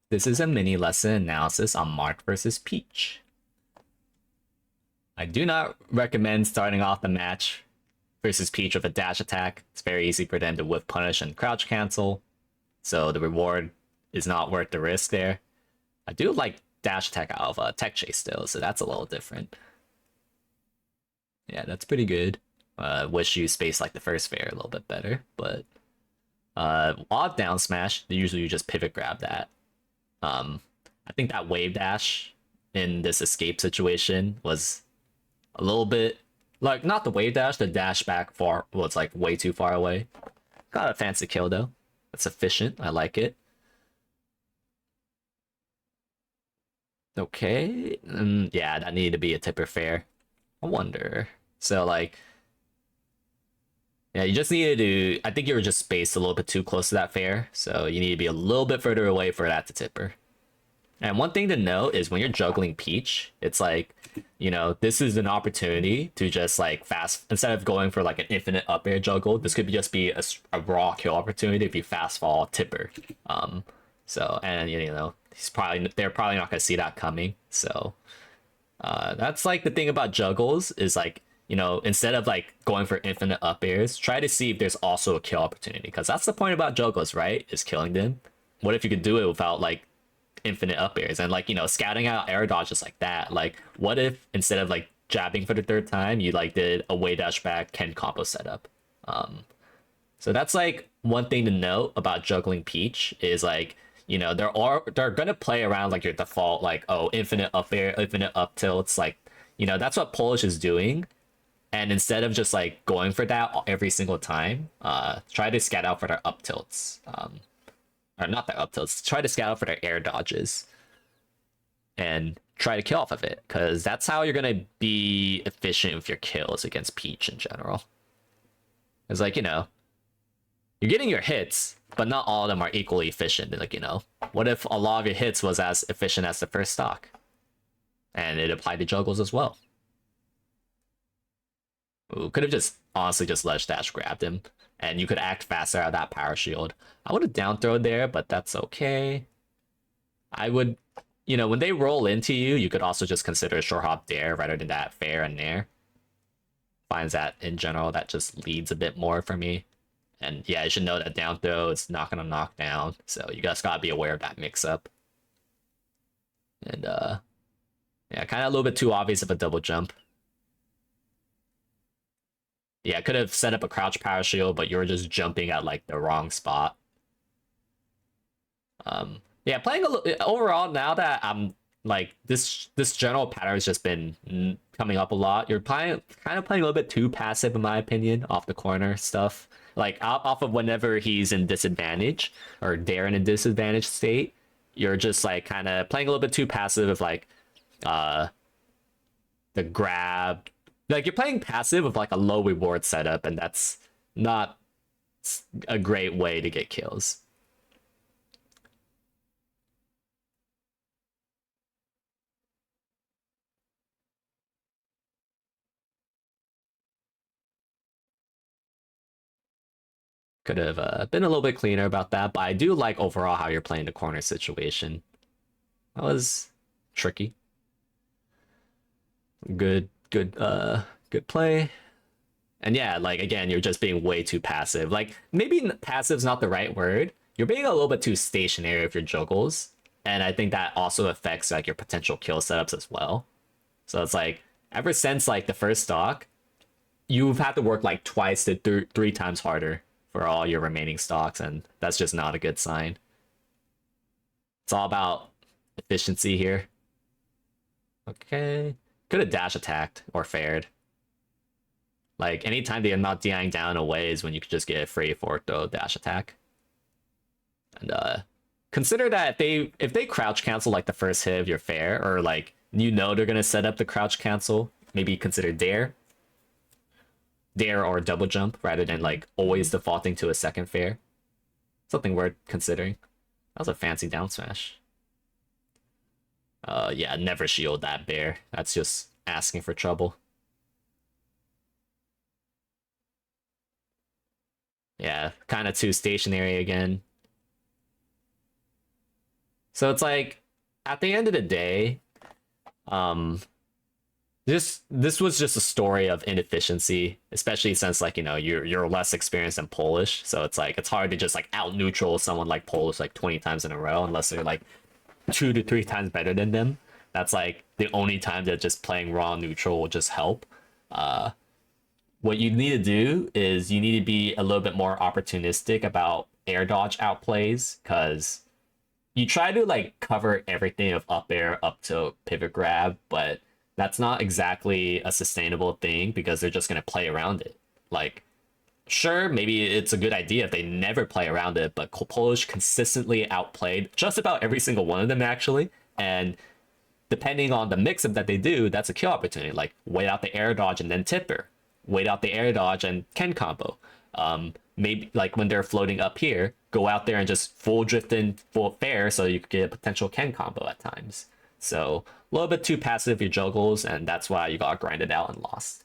This is a mini lesson analysis on Marth versus Peach. I do not recommend starting off the match versus Peach with a dash attack. It's very easy for them to whiff punish and crouch cancel, so the reward is not worth the risk there. I do like dash attack out of tech chase still, so that's a little different. Yeah, that's pretty good. Wish you space like the first fair a little bit better, but odd down smash, usually you just pivot grab that. I think that wave dash in this escape situation was a little bit like not the wave dash, the dash back far was like way too far away. Got a fancy kill though. That's efficient. I like it. Okay. Yeah, that needed to be a tipper fair. I wonder. So like yeah, you just needed to I think you were just spaced a little bit too close to that fair, so you need to be a little bit further away for that to tipper. And one thing to note is when you're juggling Peach, it's like, you know, this is an opportunity to just like fast, instead of going for like an infinite up air juggle, this could just be a raw kill opportunity if you fast fall tipper. So, and you know, they're probably not going to see that coming. So, that's like the thing about juggles is like, you know, instead of like going for infinite up airs, try to see if there's also a kill opportunity. Because that's the point about juggles, right? Is killing them. What if you could do it without like infinite up airs and like, you know, scouting out air dodges like that? Like what if instead of like jabbing for the third time you like did a way dash back Ken combo setup? So that's like one thing to note about juggling Peach is like, you know, they're gonna play around like your default like, oh, infinite up air, infinite up tilts, like, you know, that's what Polish is doing. And instead of just like going for that every single time, try to scout out for their up tilts, or not their up tilts, try to scout out for their air dodges and try to kill off of it, because that's how you're going to be efficient with your kills against Peach in general. It's like, you know, you're getting your hits, but not all of them are equally efficient. Like, you know, what if a lot of your hits was as efficient as the first stock? And it applied to juggles as well. Ooh, could have just honestly just ledge dash grabbed him, and you could act faster out of that power shield. I would have down thrown there, but that's okay. I would, you know, when they roll into you, you could also just consider a short hop there rather than that fair and nair. Finds that in general, that just leads a bit more for me. And yeah, you should know that down throw is not gonna knock down, so you guys gotta be aware of that mix up. And yeah, kind of a little bit too obvious of a double jump. Yeah, I could have set up a crouch power shield, but you were just jumping at like the wrong spot. Yeah, playing a little overall now that I'm like this general pattern has just been coming up a lot. You're playing kind of playing a little bit too passive in my opinion, off the corner stuff. Like off of whenever he's in disadvantage or they're in a disadvantaged state, you're just like kind of playing a little bit too passive of like uh the grab. Like you're playing passive with like a low reward setup, and that's not a great way to get kills. Could have been a little bit cleaner about that, but I do like overall how you're playing the corner situation. That was tricky. Good play. And yeah, like again, you're just being way too passive. Like maybe passive's not the right word. You're being a little bit too stationary with your juggles, and I think that also affects like your potential kill setups as well. So it's like ever since like the first stock, you've had to work like twice to three times harder for all your remaining stocks, and that's just not a good sign. It's all about efficiency here. Okay. Could have dash attacked or fared. Like anytime they're not DIing down away is when you could just get a free forward throw dash attack. And consider that if they crouch cancel like the first hit of your fair, or like you know they're gonna set up the crouch cancel, maybe consider dare or double jump rather than like always defaulting to a second fair. Something worth considering. That was a fancy down smash. Yeah, never shield that bear. That's just asking for trouble. Yeah, kind of too stationary again. So it's like at the end of the day, um, this was just a story of inefficiency, especially since like you're less experienced in Polish, so it's like it's hard to just like out neutral someone like Polish like 20 times in a row unless they're like 2 to 3 times better than them. That's like the only time that just playing raw neutral will just help. Uh, what you need to do is you need to be a little bit more opportunistic about air dodge outplays because you try to like cover everything of up air up to pivot grab, but that's not exactly a sustainable thing because they're just gonna play around it. Like, sure, maybe it's a good idea if they never play around it, but Polish consistently outplayed just about every single one of them actually, and depending on the mix-up that they do, that's a kill opportunity. Like wait out the air dodge and then tipper, wait out the air dodge and Ken combo. Maybe like when they're floating up here, go out there and just full drift in full fair so you could get a potential Ken combo at times. So a little bit too passive your juggles, and that's why you got grinded out and lost.